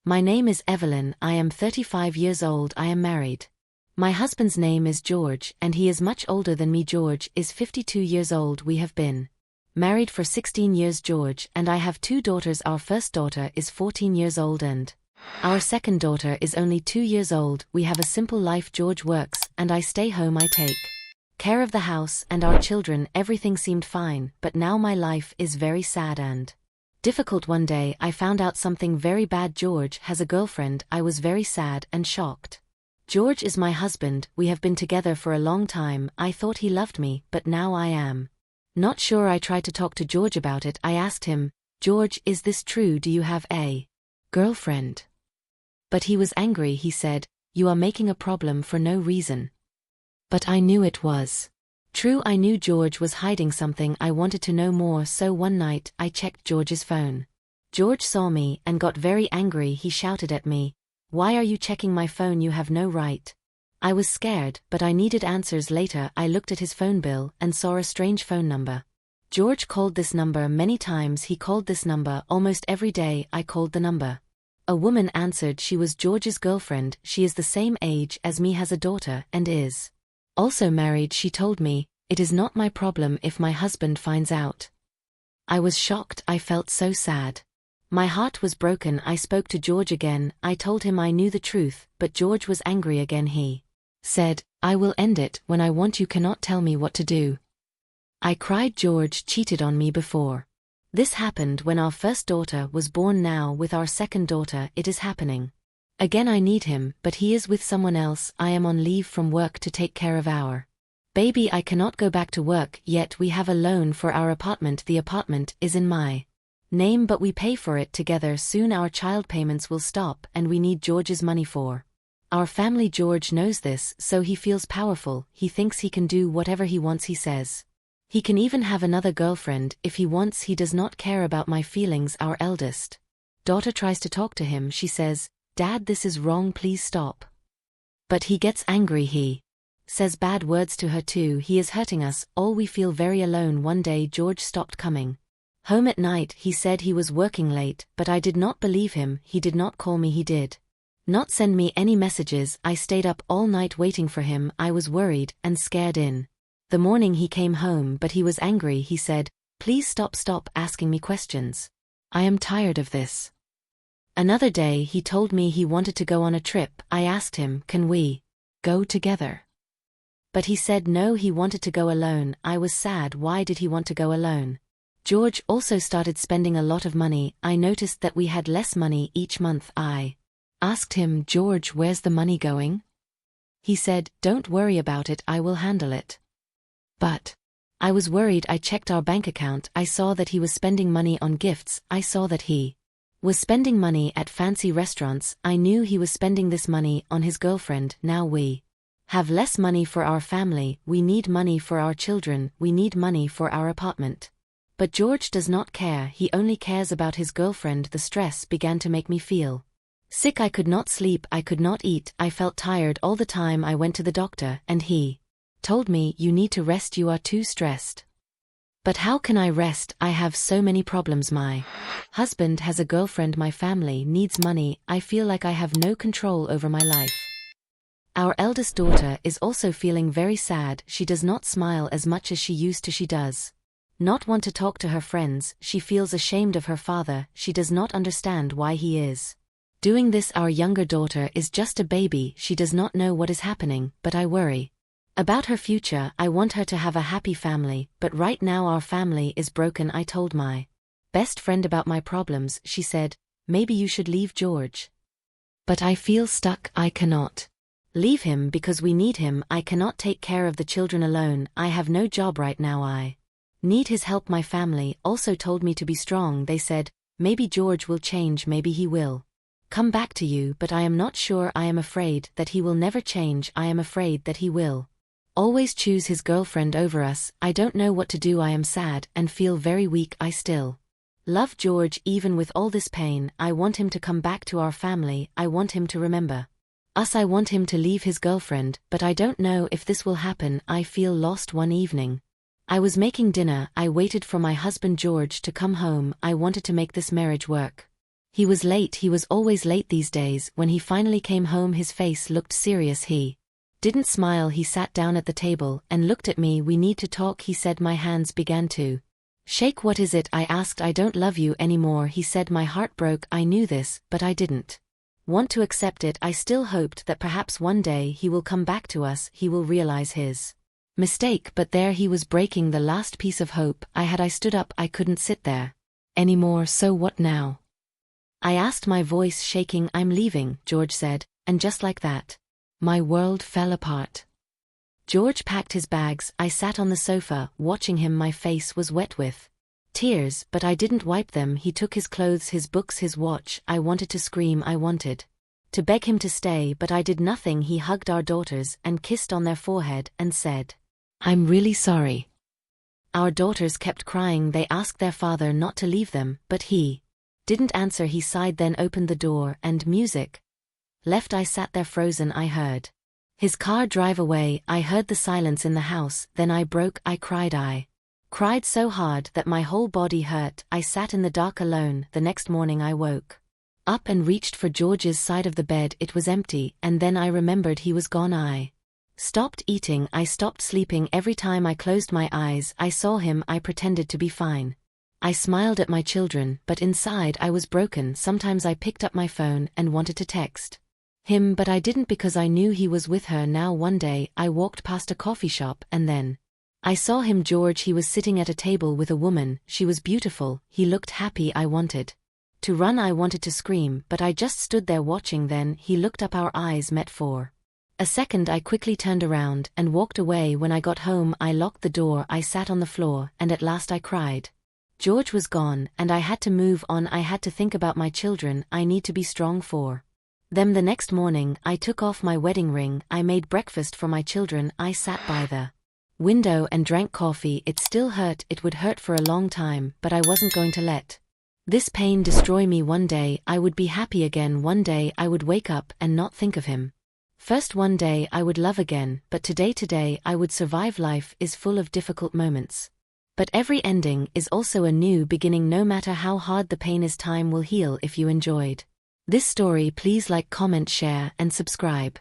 My name is Evelyn, I am 35 years old, I am married. My husband's name is George, and he is much older than me. George is 52 years old. We have been married for 16 years. George and I have two daughters. Our first daughter is 14 years old and our second daughter is only 2 years old. We have a simple life. George works, and I stay home. I take care of the house and our children. Everything seemed fine, but now my life is very sad and difficult. One day I found out something very bad. George has a girlfriend. I was very sad and shocked. George is my husband. We have been together for a long time. I thought he loved me, but now I am not sure. I tried to talk to George about it. I asked him, George, is this true? Do you have a girlfriend? But he was angry. He said, you are making a problem for no reason. But I knew it was true. I knew George was hiding something. I wanted to know more, so one night I checked George's phone. George saw me and got very angry. He shouted at me, why are you checking my phone? You have no right. I was scared, but I needed answers. Later I looked at his phone bill and saw a strange phone number. George called this number many times. He called this number almost every day. I called the number. A woman answered. She was George's girlfriend. She is the same age as me, has a daughter, and is also married. She told me, it is not my problem if my husband finds out. I was shocked. I felt so sad. My heart was broken. I spoke to George again. I told him I knew the truth, but George was angry again. He said, I will end it when I want. You cannot tell me what to do. I cried. George cheated on me before. This happened when our first daughter was born. Now with our second daughter it is happening again. I need him, but he is with someone else. I am on leave from work to take care of our baby. I cannot go back to work yet. We have a loan for our apartment. The apartment is in my name, but we pay for it together. Soon our child payments will stop and we need George's money for our family. George knows this, so he feels powerful. He thinks he can do whatever he wants. He says he can even have another girlfriend if he wants. He does not care about my feelings. Our eldest daughter tries to talk to him. She says, Dad, this is wrong, please stop. But he gets angry. He says bad words to her too. He is hurting us all. We feel very alone. One day George stopped coming home at night. He said he was working late, but I did not believe him. He did not call me. He did not send me any messages. I stayed up all night waiting for him. I was worried and scared. In the morning he came home, but he was angry. He said, please stop asking me questions. I am tired of this. Another day he told me he wanted to go on a trip. I asked him, can we go together? But he said no, he wanted to go alone. I was sad. Why did he want to go alone? George also started spending a lot of money. I noticed that we had less money each month. I asked him, George, where's the money going? He said, don't worry about it, I will handle it. But I was worried. I checked our bank account. I saw that he was spending money on gifts. I saw that he was spending money at fancy restaurants. I knew he was spending this money on his girlfriend. Now we have less money for our family. We need money for our children. We need money for our apartment. But George does not care. He only cares about his girlfriend. The stress began to make me feel sick. I could not sleep. I could not eat. I felt tired all the time. I went to the doctor and he told me, you need to rest. You are too stressed. But how can I rest? I have so many problems. My husband has a girlfriend. My family needs money. I feel like I have no control over my life. Our eldest daughter is also feeling very sad. She does not smile as much as she used to. She does not want to talk to her friends. She feels ashamed of her father. She does not understand why he is doing this. Our younger daughter is just a baby. She does not know what is happening, but I worry about her future. I want her to have a happy family, but right now our family is broken. I told my best friend about my problems. She said, maybe you should leave George. But I feel stuck. I cannot leave him because we need him. I cannot take care of the children alone. I have no job right now. I need his help. My family also told me to be strong. They said, maybe George will change. Maybe he will come back to you, but I am not sure. I am afraid that he will never change. I am afraid that he will always choose his girlfriend over us. I don't know what to do. I am sad and feel very weak. I still love George even with all this pain. I want him to come back to our family. I want him to remember us. I want him to leave his girlfriend, but I don't know if this will happen. I feel lost. One evening I was making dinner. I waited for my husband George to come home. I wanted to make this marriage work. He was late, he was always late these days. When he finally came home his face looked serious. He didn't smile. He sat down at the table and looked at me. "We need to talk," he said. My hands began to shake. "What is it?" I asked. "I don't love you anymore," he said. My heart broke. I knew this, but I didn't want to accept it. I still hoped that perhaps one day he will come back to us, he will realize his mistake. But there he was, breaking the last piece of hope I had. I stood up. I couldn't sit there anymore. "So what now?" I asked, my voice shaking. "I'm leaving," George said, and just like that, my world fell apart. George packed his bags. I sat on the sofa, watching him. My face was wet with tears, but I didn't wipe them. He took his clothes, his books, his watch. I wanted to scream. I wanted to beg him to stay, but I did nothing. He hugged our daughters and kissed on their forehead and said, "I'm really sorry." Our daughters kept crying. They asked their father not to leave them, but he didn't answer. He sighed, then opened the door, and music left. I sat there frozen. I heard his car drive away. I heard the silence in the house. Then I broke. I cried so hard that my whole body hurt. I sat in the dark alone. The next morning I woke up and reached for George's side of the bed. It was empty, and then I remembered he was gone. I stopped eating. I stopped sleeping. Every time I closed my eyes, I saw him. I pretended to be fine. I smiled at my children, but inside I was broken. Sometimes I picked up my phone and wanted to text him, but I didn't because I knew he was with her now. One day, I walked past a coffee shop and then I saw him. George, he was sitting at a table with a woman. She was beautiful. He looked happy. I wanted to run. I wanted to scream, but I just stood there watching. Then he looked up. Our eyes met for a second. I quickly turned around and walked away. When I got home, I locked the door. I sat on the floor, and at last I cried. George was gone, and I had to move on. I had to think about my children. I need to be strong for them. The next morning, I took off my wedding ring. I made breakfast for my children. I sat by the window and drank coffee. It still hurt. It would hurt for a long time, but I wasn't going to let this pain destroy me. One day, I would be happy again. One day, I would wake up and not think of him first. One day, I would love again, but today, I would survive. Life is full of difficult moments, but every ending is also a new beginning. No matter how hard the pain is, time will heal. If you enjoyed this story, please like, comment, share, and subscribe.